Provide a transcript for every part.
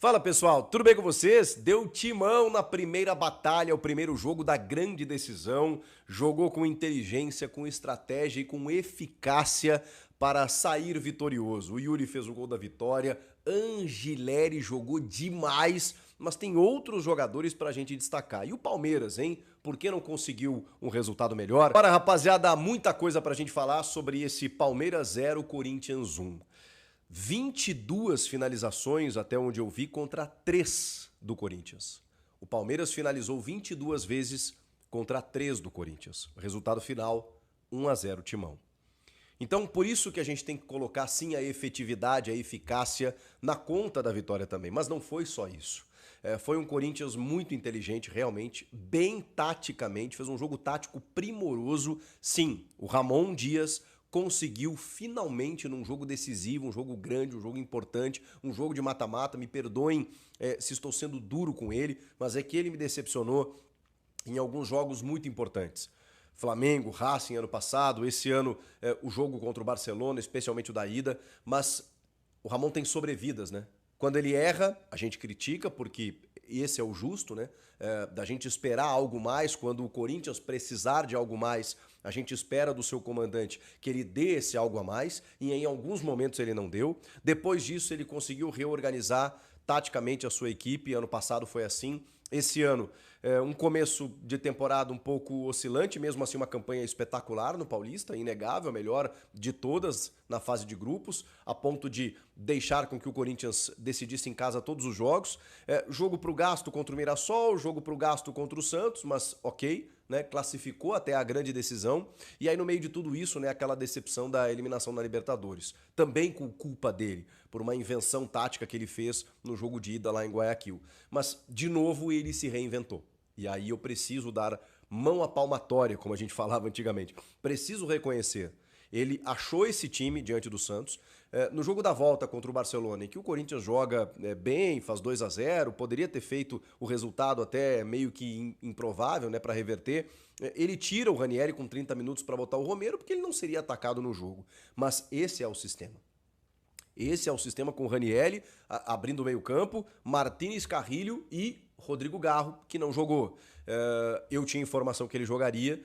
Fala pessoal, tudo bem com vocês? Deu timão na primeira batalha, o primeiro jogo da grande decisão. Jogou com inteligência, com estratégia e com eficácia para sair vitorioso. O Yuri fez o gol da vitória, Angileri jogou demais, mas tem outros jogadores pra gente destacar. E o Palmeiras, hein? Por que não conseguiu um resultado melhor? Agora, rapaziada, há muita coisa pra gente falar sobre esse Palmeiras 0, Corinthians 1. 22 finalizações, até onde eu vi, contra 3 do Corinthians. O Palmeiras finalizou 22 vezes contra 3 do Corinthians. Resultado final, 1-0 Timão. Então, por isso que a gente tem que colocar, sim, a efetividade, a eficácia na conta da vitória também. Mas não foi só isso. Foi um Corinthians muito inteligente, realmente, bem taticamente, fez um jogo tático primoroso. Sim, o Ramon Dias conseguiu finalmente num jogo decisivo, um jogo grande, um jogo importante, um jogo de mata-mata. Me perdoem se estou sendo duro com ele, mas é que ele me decepcionou em alguns jogos muito importantes. Flamengo, Racing ano passado, esse ano o jogo contra o Barcelona, especialmente o da ida, mas o Ramon tem sobrevidas, né? Quando ele erra, a gente critica, porque esse é o justo, né? Da gente esperar algo mais, quando o Corinthians precisar de algo mais, a gente espera do seu comandante que ele dê esse algo a mais, e em alguns momentos ele não deu. Depois disso, ele conseguiu reorganizar taticamente a sua equipe, ano passado foi assim. Esse ano, um começo de temporada um pouco oscilante, mesmo assim uma campanha espetacular no Paulista, inegável, a melhor de todas na fase de grupos, a ponto de deixar com que o Corinthians decidisse em casa todos os jogos. Jogo para o gasto contra o Mirassol, jogo para o gasto contra o Santos, mas ok, né, classificou até a grande decisão. E aí no meio de tudo isso, né, aquela decepção da eliminação na Libertadores, também com culpa dele, por uma invenção tática que ele fez no jogo de ida lá em Guayaquil. Mas, de novo, ele se reinventou. E aí eu preciso dar mão à palmatória, como a gente falava antigamente. Preciso reconhecer. Ele achou esse time diante do Santos. No jogo da volta contra o Barcelona, em que o Corinthians joga bem, faz 2-0, poderia ter feito o resultado até meio que improvável, né, para reverter. Ele tira o Ranieri com 30 minutos para botar o Romero, porque ele não seria atacado no jogo. Mas esse é o sistema. Esse é o sistema com o Ranieri abrindo o meio-campo, Martínez, Carrilho e Rodrigo Garro, que não jogou. Eu tinha informação que ele jogaria.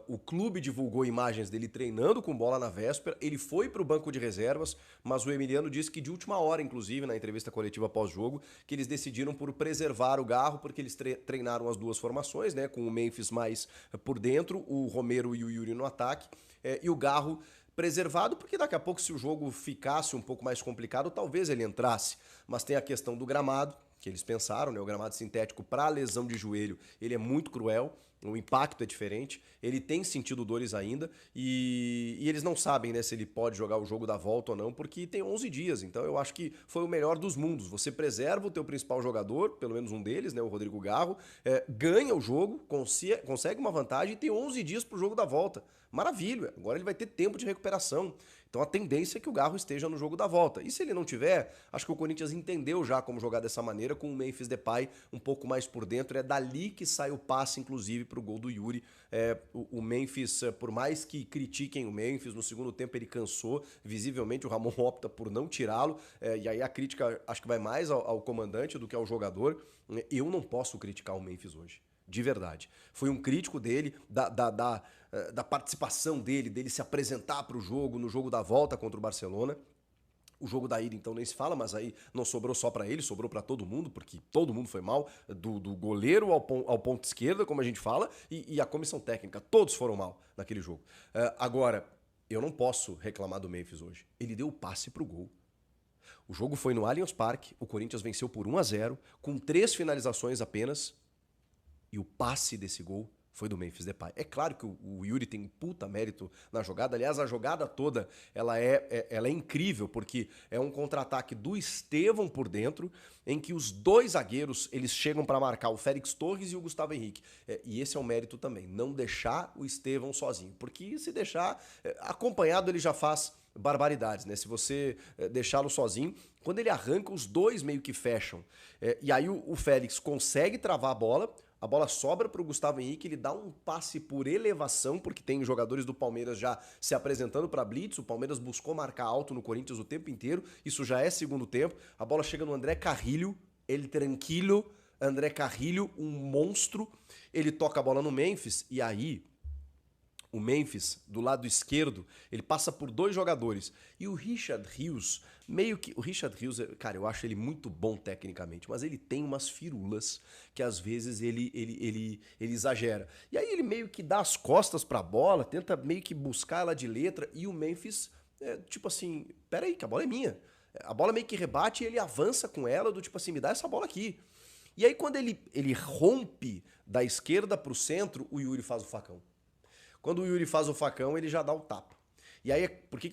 O clube divulgou imagens dele treinando com bola na véspera. Ele foi para o banco de reservas, mas o Emiliano disse que de última hora, inclusive, na entrevista coletiva pós-jogo, que eles decidiram por preservar o Garro, porque eles treinaram as duas formações, né, com o Memphis mais por dentro, o Romero e o Yuri no ataque, e o Garro preservado, porque daqui a pouco, se o jogo ficasse um pouco mais complicado, talvez ele entrasse. Mas tem a questão do gramado, que eles pensaram, né? O gramado sintético para lesão de joelho, ele é muito cruel, o impacto é diferente, ele tem sentido dores ainda, e eles não sabem, né, se ele pode jogar o jogo da volta ou não, porque tem 11 dias, então eu acho que foi o melhor dos mundos. Você preserva o teu principal jogador, pelo menos um deles, né, o Rodrigo Garro, ganha o jogo, consegue uma vantagem e tem 11 dias pro jogo da volta. Maravilha, agora ele vai ter tempo de recuperação. Então a tendência é que o Garro esteja no jogo da volta. E se ele não tiver, acho que o Corinthians entendeu já como jogar dessa maneira, com o Memphis Depay um pouco mais por dentro. É dali que sai o passe, inclusive, para o gol do Yuri. O Memphis, por mais que critiquem o Memphis, no segundo tempo ele cansou. Visivelmente o Ramon opta por não tirá-lo. E aí a crítica acho que vai mais ao comandante do que ao jogador. Eu não posso criticar o Memphis hoje. De verdade. Fui um crítico dele, da participação dele se apresentar para o jogo, no jogo da volta contra o Barcelona. O jogo da ida, então, nem se fala, mas aí não sobrou só para ele, sobrou para todo mundo, porque todo mundo foi mal, do goleiro ao ponto esquerda, como a gente fala, e a comissão técnica, todos foram mal naquele jogo. Agora, eu não posso reclamar do Memphis hoje. Ele deu o passe pro gol. O jogo foi no Allianz Parque, o Corinthians venceu por 1-0, com 3 finalizações apenas, e o passe desse gol foi do Memphis Depay. É claro que o Yuri tem um puta mérito na jogada. Aliás, a jogada toda ela é incrível, porque é um contra-ataque do Estevão por dentro, em que os dois zagueiros eles chegam para marcar o Félix Torres e o Gustavo Henrique. E esse é um mérito também, não deixar o Estevão sozinho. Porque se deixar acompanhado, ele já faz barbaridades, né? Se você deixá-lo sozinho, quando ele arranca, os dois meio que fecham. E aí o Félix consegue travar a bola sobra para o Gustavo Henrique, ele dá um passe por elevação, porque tem jogadores do Palmeiras já se apresentando para blitz, o Palmeiras buscou marcar alto no Corinthians o tempo inteiro, isso já é segundo tempo, a bola chega no André Carrilho, El Tranquilo, André Carrillo, um monstro. Ele toca a bola no Memphis e aí o Memphis, do lado esquerdo, ele passa por 2 jogadores. E o Richard Rios, meio que... O Richard Rios, cara, eu acho ele muito bom tecnicamente, mas ele tem umas firulas que às vezes ele exagera. E aí ele meio que dá as costas pra bola, tenta meio que buscar ela de letra, e o Memphis, tipo assim, peraí, que a bola é minha. A bola meio que rebate e ele avança com ela, do tipo assim, me dá essa bola aqui. E aí quando ele rompe da esquerda pro centro, o Yuri faz o facão. Quando o Yuri faz o facão, ele já dá o tapa. E aí, por que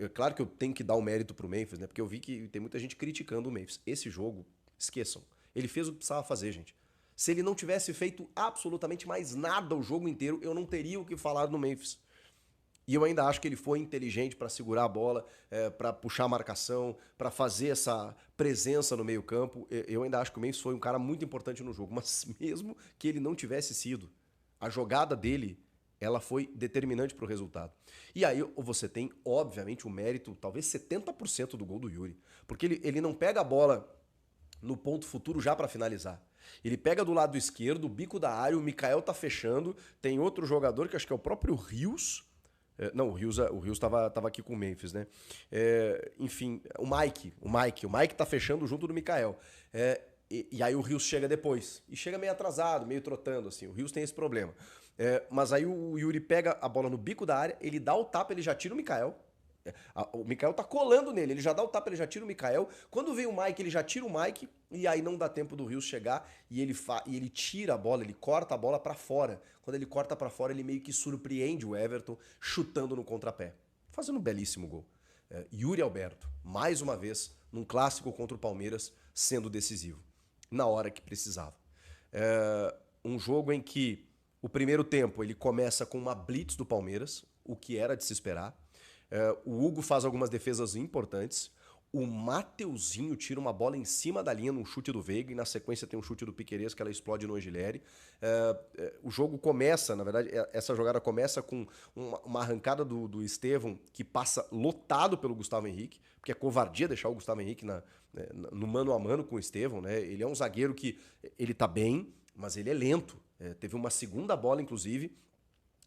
é claro que eu tenho que dar o mérito pro Memphis, né? Porque eu vi que tem muita gente criticando o Memphis. Esse jogo, esqueçam. Ele fez o que precisava fazer, gente. Se ele não tivesse feito absolutamente mais nada o jogo inteiro, eu não teria o que falar no Memphis. E eu ainda acho que ele foi inteligente para segurar a bola, para puxar a marcação, para fazer essa presença no meio-campo. Eu ainda acho que o Memphis foi um cara muito importante no jogo. Mas mesmo que ele não tivesse sido, a jogada dele, ela foi determinante para o resultado. E aí você tem, obviamente, o mérito, talvez 70% do gol do Yuri. Porque ele não pega a bola no ponto futuro já para finalizar. Ele pega do lado esquerdo, o bico da área, o Mikael tá fechando, tem outro jogador que acho que é o próprio Rios. Não, o Rios tava aqui com o Memphis, né? Enfim, o Mike tá fechando junto do Mikael. E aí o Rios chega depois. E chega meio atrasado, meio trotando, assim. O Rios tem esse problema. Mas aí o Yuri pega a bola no bico da área, ele dá o tapa, ele já tira o Mikael. O Mikael tá colando nele, ele já dá o tapa, ele já tira o Mikael. Quando vem o Mike, ele já tira o Mike, e aí não dá tempo do Rios chegar, e ele tira a bola, ele corta a bola pra fora. Quando ele corta pra fora, ele meio que surpreende o Everton, chutando no contrapé. Fazendo um belíssimo gol. Yuri Alberto, mais uma vez, num clássico contra o Palmeiras, sendo decisivo. Na hora que precisava. Um jogo em que o primeiro tempo ele começa com uma blitz do Palmeiras, o que era de se esperar. O Hugo faz algumas defesas importantes. O Mateuzinho tira uma bola em cima da linha num chute do Veiga e na sequência tem um chute do Piquerez que ela explode no Angileri. O jogo começa, na verdade, essa jogada começa com uma arrancada do Estevão que passa lotado pelo Gustavo Henrique, porque é covardia deixar o Gustavo Henrique no mano a mano com o Estevão, né? Ele é um zagueiro que ele tá bem, mas ele é lento. Teve uma segunda bola, inclusive,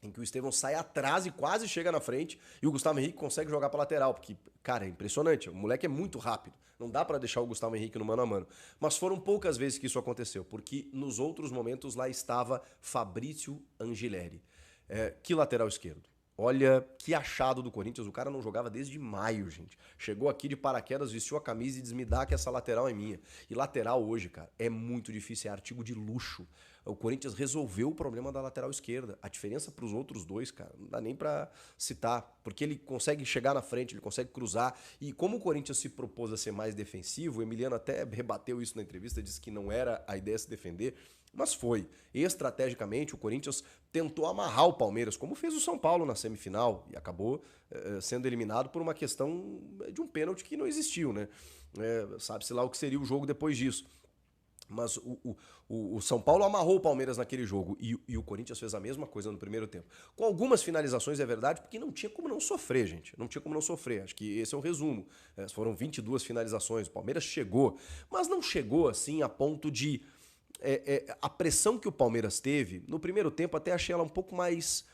em que o Estevão sai atrás e quase chega na frente e o Gustavo Henrique consegue jogar para lateral, porque, cara, é impressionante, o moleque é muito rápido, não dá para deixar o Gustavo Henrique no mano a mano. Mas foram poucas vezes que isso aconteceu, porque nos outros momentos lá estava Fabrício Angileri. Que lateral esquerdo. Olha que achado do Corinthians, o cara não jogava desde maio, gente. Chegou aqui de paraquedas, vestiu a camisa e diz, me dá que essa lateral é minha. E lateral hoje, cara, é muito difícil, é artigo de luxo. O Corinthians resolveu o problema da lateral esquerda. A diferença para os outros dois, cara, não dá nem para citar, porque ele consegue chegar na frente, ele consegue cruzar. E como o Corinthians se propôs a ser mais defensivo, o Emiliano até rebateu isso na entrevista, disse que não era a ideia se defender, mas foi. Estrategicamente, o Corinthians tentou amarrar o Palmeiras, como fez o São Paulo na semifinal, e acabou sendo eliminado por uma questão de um pênalti que não existiu, né? Sabe-se lá o que seria o jogo depois disso. Mas o São Paulo amarrou o Palmeiras naquele jogo e o Corinthians fez a mesma coisa no primeiro tempo. Com algumas finalizações, é verdade, porque não tinha como não sofrer, gente. Não tinha como não sofrer. Acho que esse é o resumo. Foram 22 finalizações. O Palmeiras chegou, mas não chegou assim a ponto de... a pressão que o Palmeiras teve, no primeiro tempo até achei ela um pouco mais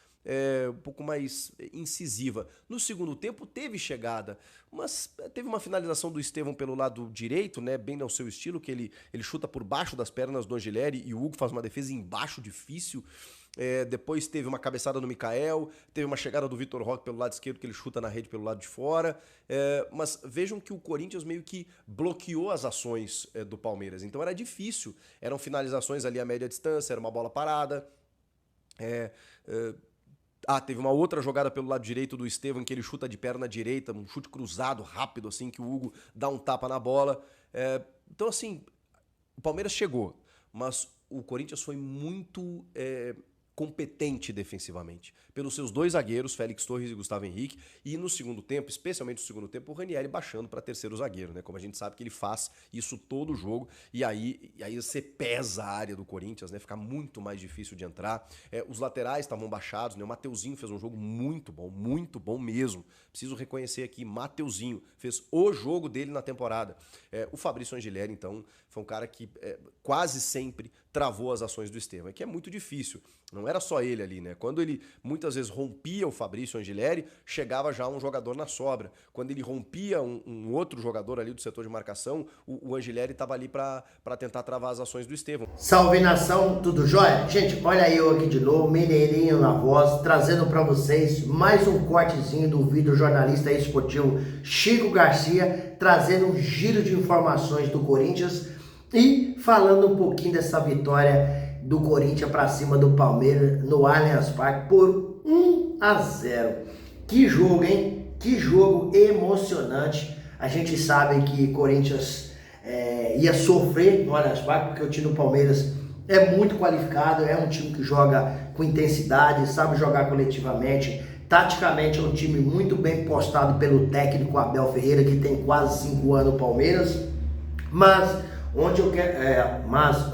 incisiva. No segundo tempo teve chegada, mas teve uma finalização do Estevão pelo lado direito, né, bem ao seu estilo, que ele chuta por baixo das pernas do Angileri e o Hugo faz uma defesa embaixo difícil. Depois teve uma cabeçada no Mikael, teve uma chegada do Vitor Roque pelo lado esquerdo que ele chuta na rede pelo lado de fora. Mas vejam que o Corinthians meio que bloqueou as ações do Palmeiras. Então era difícil. Eram finalizações ali a média distância, era uma bola parada. Teve uma outra jogada pelo lado direito do Estevão, em que ele chuta de perna direita, um chute cruzado, rápido, assim, que o Hugo dá um tapa na bola. Então, assim, o Palmeiras chegou, mas o Corinthians foi muito competente defensivamente. Pelos seus dois zagueiros, Félix Torres e Gustavo Henrique, e no segundo tempo, especialmente no segundo tempo, o Ranieri baixando para terceiro zagueiro, né? Como a gente sabe que ele faz isso todo jogo, e aí você pesa a área do Corinthians, né? Fica muito mais difícil de entrar. Os laterais estavam baixados, né? O Mateuzinho fez um jogo muito bom mesmo. Preciso reconhecer aqui, Mateuzinho fez o jogo dele na temporada. O Fabrício Angileri, então, foi um cara que quase sempre travou as ações do Estevão, que é muito difícil. Não era só ele ali, né? Quando ele muitas vezes rompia o Fabrício Angileri, chegava já um jogador na sobra. Quando ele rompia um outro jogador ali do setor de marcação, o Angileri estava ali para tentar travar as ações do Estevão. Salve nação, tudo jóia? Gente, olha eu aqui de novo, Mineirinho na voz, trazendo para vocês mais um cortezinho do vídeo jornalista esportivo Chico Garcia, trazendo um giro de informações do Corinthians e falando um pouquinho dessa vitória do Corinthians para cima do Palmeiras no Allianz Parque por 1-0. Que jogo, hein? Que jogo emocionante. A gente sabe que Corinthians ia sofrer no Allianz Parque, porque o time do Palmeiras é muito qualificado, é um time que joga com intensidade, sabe jogar coletivamente. Taticamente é um time muito bem postado pelo técnico Abel Ferreira, que tem quase 5 anos no Palmeiras. Mas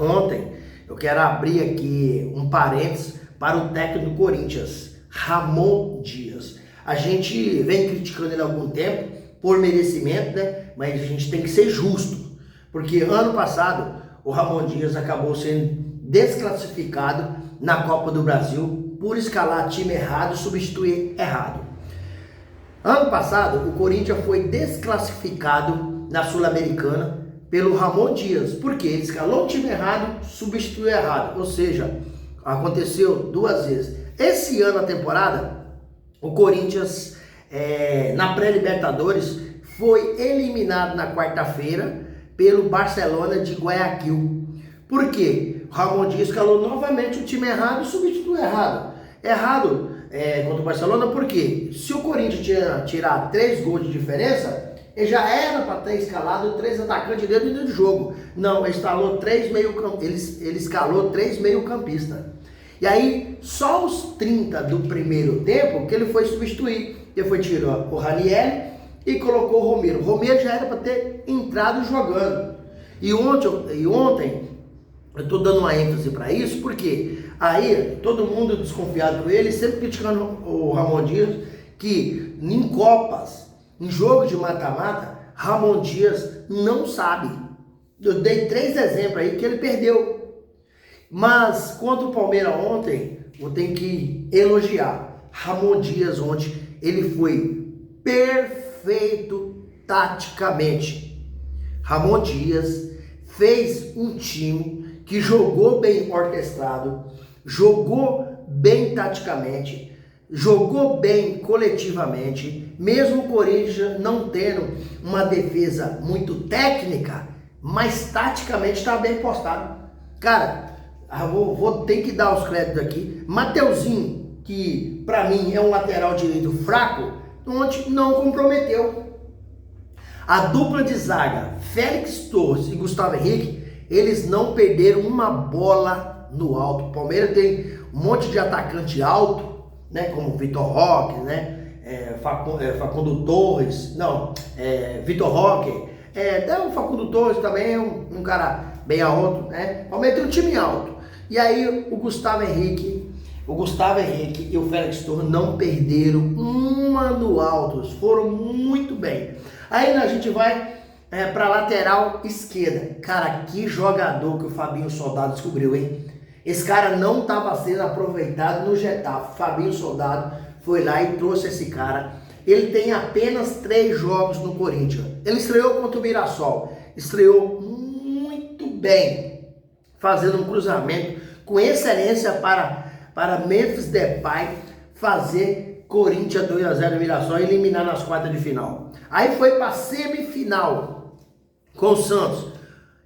ontem eu quero abrir aqui um parênteses para o técnico do Corinthians, Ramon Dias. A gente vem criticando ele há algum tempo por merecimento, né? Mas a gente tem que ser justo, porque ano passado o Ramon Dias acabou sendo desclassificado na Copa do Brasil por escalar time errado e substituir errado. Ano passado o Corinthians foi desclassificado na Sul-Americana pelo Ramon Dias, porque ele escalou o time errado, substituiu errado, ou seja, aconteceu 2 vezes. Esse ano, a temporada, o Corinthians, na pré-Libertadores, foi eliminado na quarta-feira pelo Barcelona de Guayaquil. Por quê? O Ramon Dias escalou novamente o time errado e substituiu errado. Errado contra o Barcelona, por quê? Se o Corinthians tirar 3 gols de diferença, ele já era para ter escalado 3 atacantes dentro do jogo. Não, ele escalou 3 meio-campistas. E aí, só os 30 do primeiro tempo que ele foi substituir. Ele foi tirar o Ranieri e colocou o Romero. O Romero já era para ter entrado jogando. E ontem eu estou dando uma ênfase para isso, porque aí todo mundo desconfiado com ele, sempre criticando o Ramon Dias, que em Copas, em jogo de mata-mata, Ramon Dias não sabe. Eu dei 3 exemplos aí que ele perdeu. Mas contra o Palmeiras ontem, eu tenho que elogiar. Ramon Dias ontem, ele foi perfeito taticamente. Ramon Dias fez um time que jogou bem orquestrado, jogou bem taticamente, jogou bem coletivamente, mesmo o Corinthians não tendo uma defesa muito técnica, mas taticamente está bem postado. Cara, vou ter que dar os créditos aqui. Mateuzinho, que para mim é um lateral direito fraco, ontem não comprometeu. A dupla de zaga, Félix Torres e Gustavo Henrique, eles não perderam uma bola no alto. O Palmeiras tem um monte de atacante alto, né, como Vitor Roque, né, Facundo Torres, Vitor Roque, o Facundo Torres também é um cara bem alto, né, Palmeiras tem um time alto. E aí o Gustavo Henrique e o Félix Torres não perderam uma no alto, foram muito bem. Aí a gente vai para lateral esquerda. Cara, que jogador que o Fabinho Soldado descobriu, hein? Esse cara não estava sendo aproveitado no Getafe. Fabinho Soldado foi lá e trouxe esse cara. Ele tem apenas 3 jogos no Corinthians. Ele estreou contra o Mirassol. Estreou muito bem, fazendo um cruzamento com excelência para Memphis Depay fazer Corinthians 2-0 no Mirassol e eliminar nas quartas de final. Aí foi para semifinal com o Santos.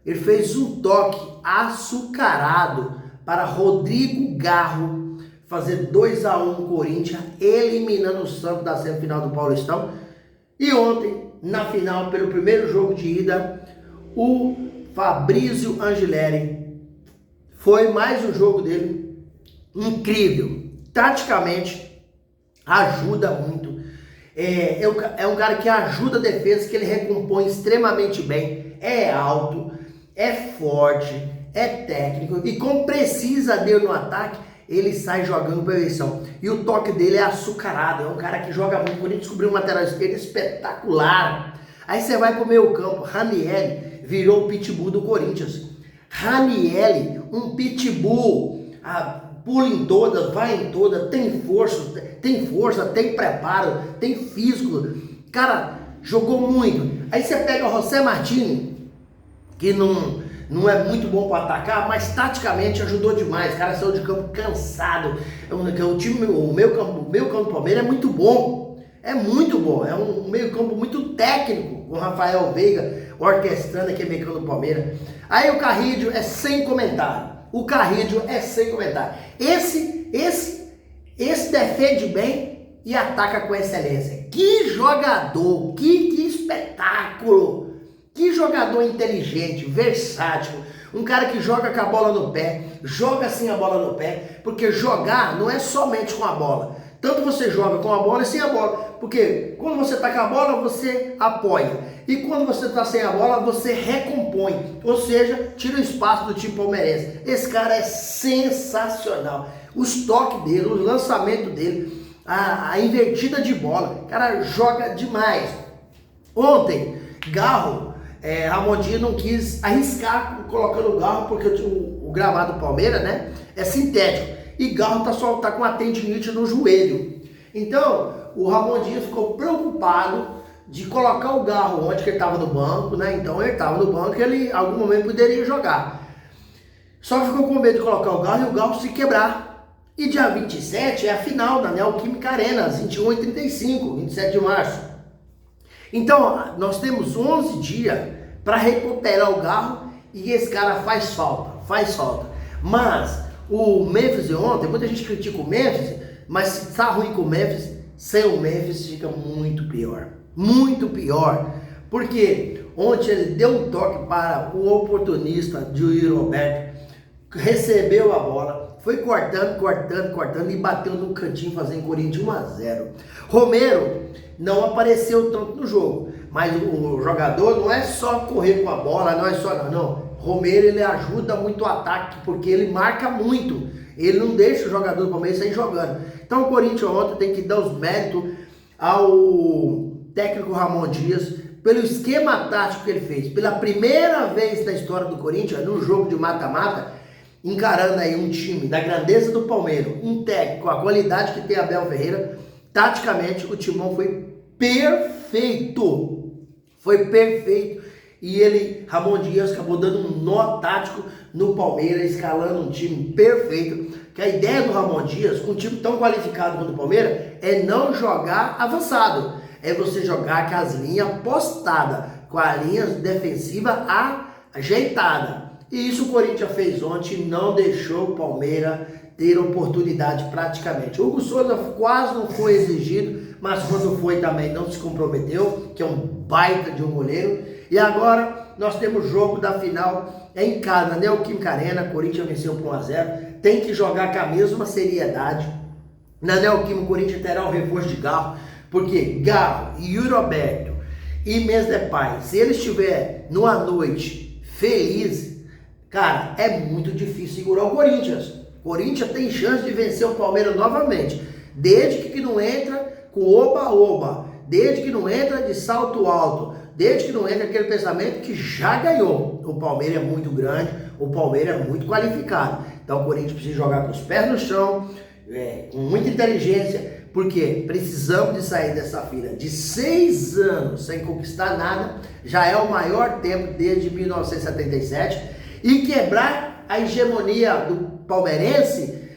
Ele fez um toque açucarado para Rodrigo Garro fazer 2-1 no Corinthians, eliminando o Santos da semifinal do Paulistão. E ontem, na final, pelo primeiro jogo de ida, o Fabrício Angileri foi mais um jogo dele incrível. Taticamente, ajuda muito. É um cara que ajuda a defesa, que ele recompõe extremamente bem. É alto, é forte, é técnico. E como precisa dele no ataque, ele sai jogando perfeição. E o toque dele é açucarado. É um cara que joga muito. Quando ele descobriu uma lateral esquerda espetacular. Aí você vai pro meio campo, Ranieri, virou o pitbull do Corinthians. Ranieri, um pitbull, pula em todas, vai em todas, tem força, tem preparo, tem físico. Cara, jogou muito. Aí você pega o José Martini, que não é muito bom para atacar, mas taticamente ajudou demais. O cara saiu de campo cansado. O meio campo do Palmeiras é muito bom. É muito bom. É um meio campo muito técnico. Com o Rafael Veiga orquestrando aqui meio campo do Palmeiras. Aí o Carrillo é sem comentário. Esse defende bem e ataca com excelência. Que jogador, que espetáculo. Que jogador inteligente, versátil, um cara que joga com a bola no pé, joga sem a bola no pé, porque jogar não é somente com a bola. Tanto você joga com a bola e sem a bola, porque quando você está com a bola, você apoia. E quando você está sem a bola, você recompõe, ou seja, tira o espaço do time palmeirense. Esse cara é sensacional. Os toques dele, o lançamento dele, a invertida de bola, o cara joga demais. Ontem, Garro, Ramondinho não quis arriscar colocando o Garro, porque o gramado do Palmeiras, né, é sintético. E Garro tá com a tendinite no joelho. Então, o Ramondinho ficou preocupado de colocar o Garro onde que ele estava no banco, né? Então ele estava no banco e ele em algum momento poderia jogar. Só que ficou com medo de colocar o Garro e o Garro se quebrar. E dia 27 é a final da Neoquímica Arena, às 21h35, 27 de março. Então, nós temos 11 dias para recuperar o Garro e esse cara faz falta. Mas o Memphis ontem, muita gente critica o Memphis, mas se tá ruim com o Memphis, sem o Memphis fica muito pior. Muito pior. Porque ontem ele deu um toque para o oportunista de Yuri Roberto, recebeu a bola, foi cortando e bateu no cantinho, fazendo Corinthians 1-0. Romero não apareceu tanto no jogo, mas o jogador não é só correr com a bola, não. Romero, ele ajuda muito o ataque, porque ele marca muito. Ele não deixa o jogador do Palmeiras sair jogando. Então o Corinthians ontem tem que dar os méritos ao técnico Ramon Dias pelo esquema tático que ele fez. Pela primeira vez na história do Corinthians, num jogo de mata-mata, encarando aí um time da grandeza do Palmeiras, um técnico com a qualidade que tem Abel Ferreira, taticamente o timão foi perfeito. E Ramon Dias, acabou dando um nó tático no Palmeiras, escalando um time perfeito. Que a ideia do Ramon Dias, com um time tão qualificado quanto o Palmeiras, é não jogar avançado. É você jogar com as linhas postadas, com a linha defensiva ajeitada. E isso o Corinthians fez ontem, não deixou o Palmeiras ter oportunidade praticamente. O Hugo Souza quase não foi exigido, mas quando foi também não se comprometeu, que é um baita de um goleiro. E agora nós temos jogo da final em casa, na Neoquímica Arena. Corinthians venceu por 1-0. Tem que jogar com a mesma seriedade. Na Neoquímica, o Corinthians terá o reforço de Garro, porque Garro e Yuri Roberto e Memphis Depay, se eles estiverem numa noite feliz, cara, é muito difícil segurar o Corinthians. O Corinthians tem chance de vencer o Palmeiras novamente, desde que não entra com oba-oba, desde que não entra de salto alto, desde que não entra aquele pensamento que já ganhou. O Palmeiras é muito grande, o Palmeiras é muito qualificado. Então o Corinthians precisa jogar com os pés no chão, com muita inteligência, porque precisamos de sair dessa fila de 6 anos sem conquistar nada, já é o maior tempo desde 1977, e quebrar a hegemonia do palmeirense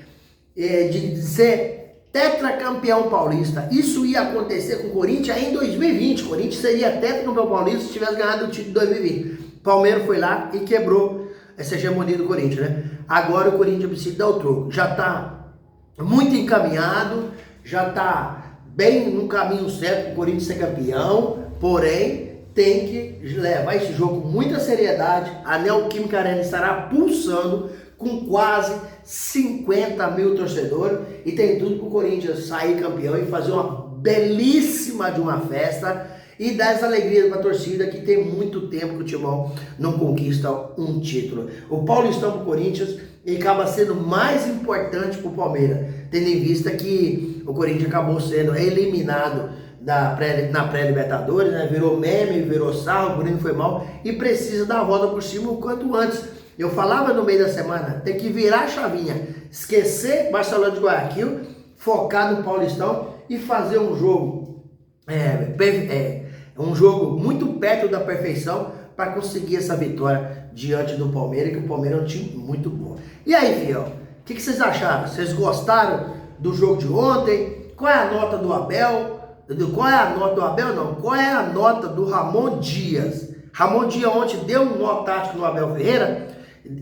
de ser tetracampeão paulista. Isso ia acontecer com o Corinthians em 2020. O Corinthians seria tetracampeão paulista se tivesse ganhado o título de 2020. O Palmeiras foi lá e quebrou essa hegemonia do Corinthians, né? Agora o Corinthians precisa dar o troco. Já está muito encaminhado, já está bem no caminho certo para o Corinthians ser campeão, porém tem que levar esse jogo com muita seriedade. A Neoquímica Arena estará pulsando com quase 50 mil torcedores e tem tudo para o Corinthians sair campeão e fazer uma belíssima de uma festa e dar essa alegria para a torcida, que tem muito tempo que o Timão não conquista um título. O Paulistão para o Corinthians acaba sendo mais importante para o Palmeiras, tendo em vista que o Corinthians acabou sendo eliminado na pré-Libertadores, né? Virou meme, virou sarro, o Grêmio foi mal e precisa dar a volta por cima o quanto antes. Eu falava no meio da semana, tem que virar a chavinha, esquecer Barcelona de Guayaquil, focar no Paulistão e fazer um jogo, um jogo muito perto da perfeição para conseguir essa vitória diante do Palmeiras, que o Palmeiras é um time muito bom. E aí, fiel, o que vocês acharam? Vocês gostaram do jogo de ontem? Qual é a nota do Abel? Qual é a nota do Abel? Não, qual é a nota do Ramon Dias? Ramon Dias ontem deu um nó tático no Abel Ferreira.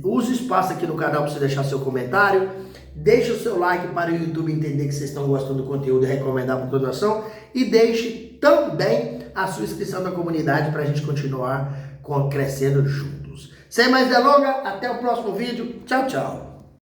Use o espaço aqui no canal para você deixar seu comentário. Deixe o seu like para o YouTube entender que vocês estão gostando do conteúdo e recomendar para toda a nação. E deixe também a sua inscrição na comunidade para a gente continuar crescendo juntos. Sem mais delongas, até o próximo vídeo. Tchau, tchau.